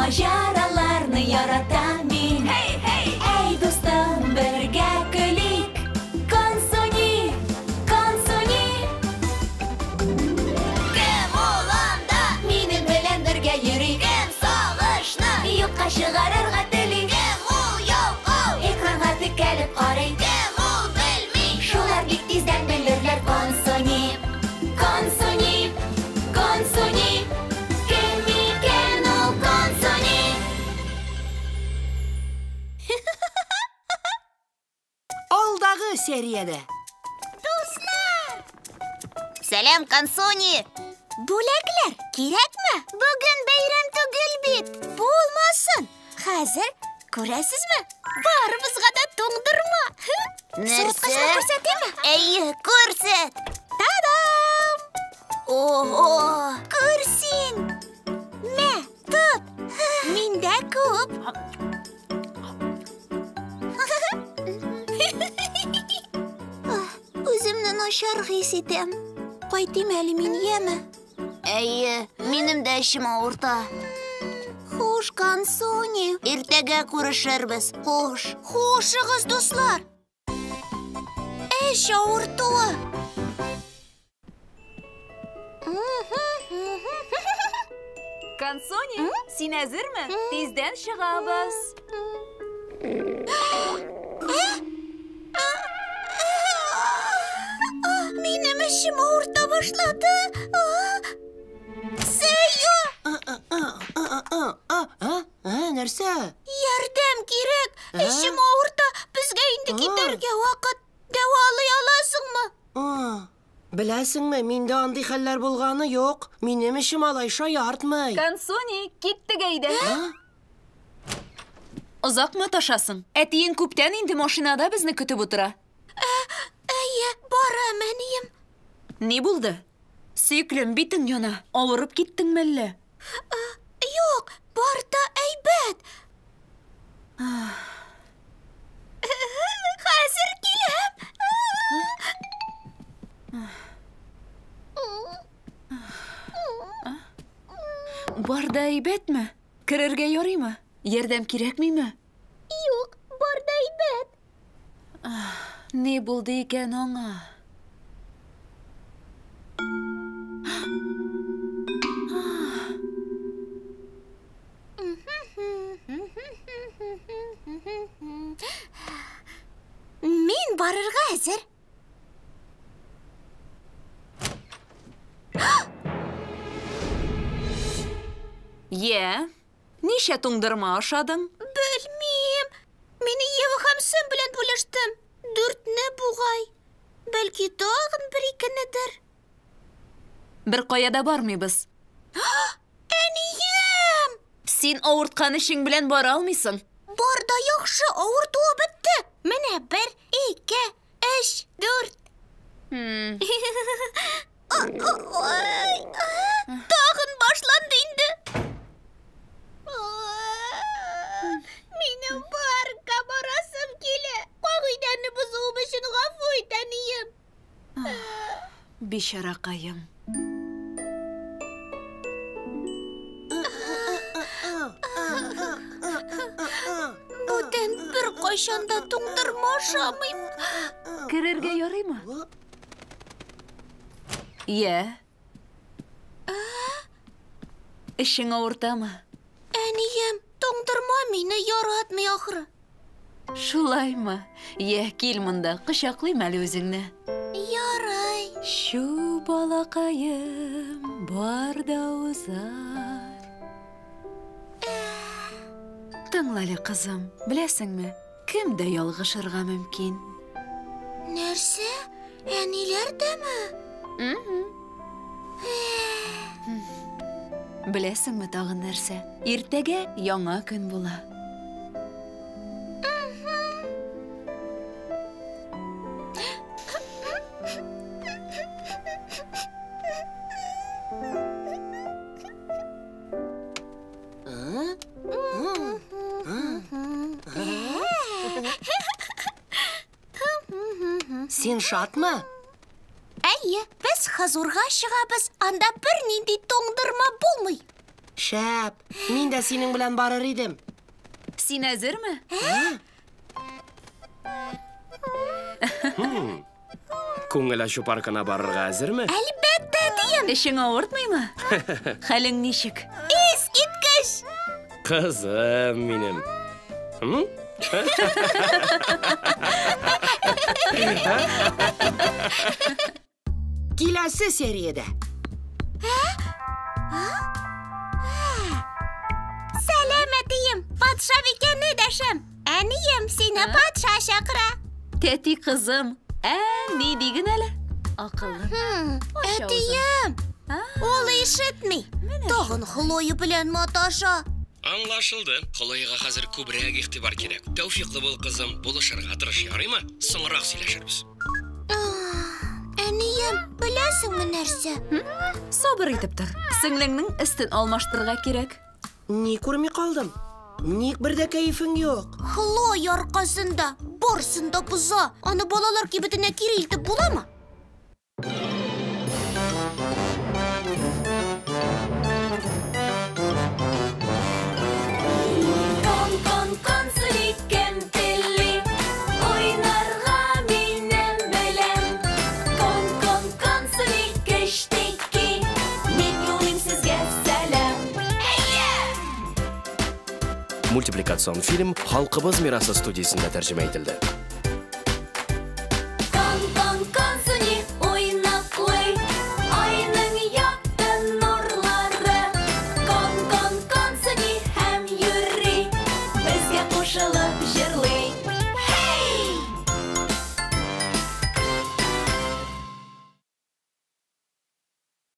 Мажараларны яратам мин. Әй дустым, бергә көлик. Консуни, консуни. Кем ул анда? Минем белән бергә йөри. Кем сагышны юкка чыгарырга тели? Кем ул ялкау? Экранга текәлеп карый. Кем ул белми? Шулар бик тиздән белерләр. Консуни, консуни, консуни. Кем икән ул консуни? Алдагы сериядә. Сәлам, консуни! Бүләкләр кирәкме? Бүген бәйрәм түгел бит. Булмасын. Хәзер күрәсезме? Барыбызга да туңдырма. Нәрсә? Күрсәтәме? Әйе, күрсәт. Та-дам! Ого! Күрсин. Мә, тот. Миндә күп. Үземне начар хис итәм. Кайтыйм әле мин, яме? Әйе, минем дә эчем авырта. Хуш, консуни. Иртәгә күрешербез. Хуш. Хушыгыз, дуслар. Эч авыртуы. Консуни, син әзерме? Тиздән чыгабыз. Минем эчем авырта башлады. Сөю! Нәрсә? Ярдәм кирәк. Эчем авырта. Безгә инде китәргә вакыт. Дәвалый аласыңмы? Беләсеңме, миндә андый хәлләр булганы юк. Минем эшем алай шаяртмый. Консуни, киттек әйдә. Озакмы ташасың? Әтиең күптән инде машинада безне көтеп утыра. Әйе, барам, әнием. Ни булды? Сөйклем, битең яна. Авырып киттеңме әллә? Юк, бар да әйбәт. Хәзер киләм. Бар да әйбәтме? Керергә ярыймы? Ярдәм кирәкмиме? Юк, бар да әйбәт. Ни булды икән аңа? Мин барырга әзер. Нишә туңдырма ашадың? Белмим. Мине Ева һәм Сэм белән бүлештем. 4-не бугай. Бәлки тагын 1-2-недер. Бер кая да бармыйбыз. Әнием! Син авырткан эшең белән бара алмыйсың. Бар да яхшы, авыртуы бетте. Менә 1, 2, 3, 4. Тагын башланды инде. Минем паркка барасым килә. Кагыйдәне бозуым өчен гафу ит, әнием. Бишаракаем. Бүтән бер кайчан да туңдырма ашамыйм. Керергә ярыймы? Эшең авыртамы? Әнием, туңдырма мине яратмый ахры. Шулаймы? Кил монда, кочаклыйм әле үзеңне. Ярай. Шу балакаем бар да узар. Тыңла әле, кызым, беләсеңме, кем дә ялгышырга мөмкин? Нәрсә? Әниләр дәме? Беләсеңме тагын нәрсә? Иртәгә яңа көн була. Син шатмы? Әйе, без хозурга чыгабыз, анда бер нинди туңдырма булмый. Шәп, мин дә синең белән барыр идем. Син әзерме? Күңел ачу паркына барырга әзерме? Әлбәттә, дим. Эшең авыртмыймы? Хәлең ничек? Искиткеч. Кызым минем. Киләсе сериядә. Сәләмәтием, патша бикәне дәшәм. Әнием, сине патша чакыра. Тәти кызым, ни диген әле? Акыллы. Әтием, ул ишетми. Тагын Хлоя белән маташа. Аңлашылды. Хлояга хәзер күбрәк игътибар кирәк. Тәүфиклы бул кызым, булышырга тырыш, ярыймы? Соңрак сөйләшербез. Әнием, беләсеңме нәрсә? Сабыр итеп тор. Сеңлеңнең өстен алмаштырырга кирәк. Ни күрми калдым? Ник бер дә кәефең юк? Хлоя аркасында барсын да боза. Аны балалар кибетенә кире илтеп буламы? Кон, суликем телли, ойнарга минем белән. Кон, суликештики, мин юлым сезгә сәлам. Мультипликацион фильм Халкыбыз мирасы студиясендә тәрҗемә ителде.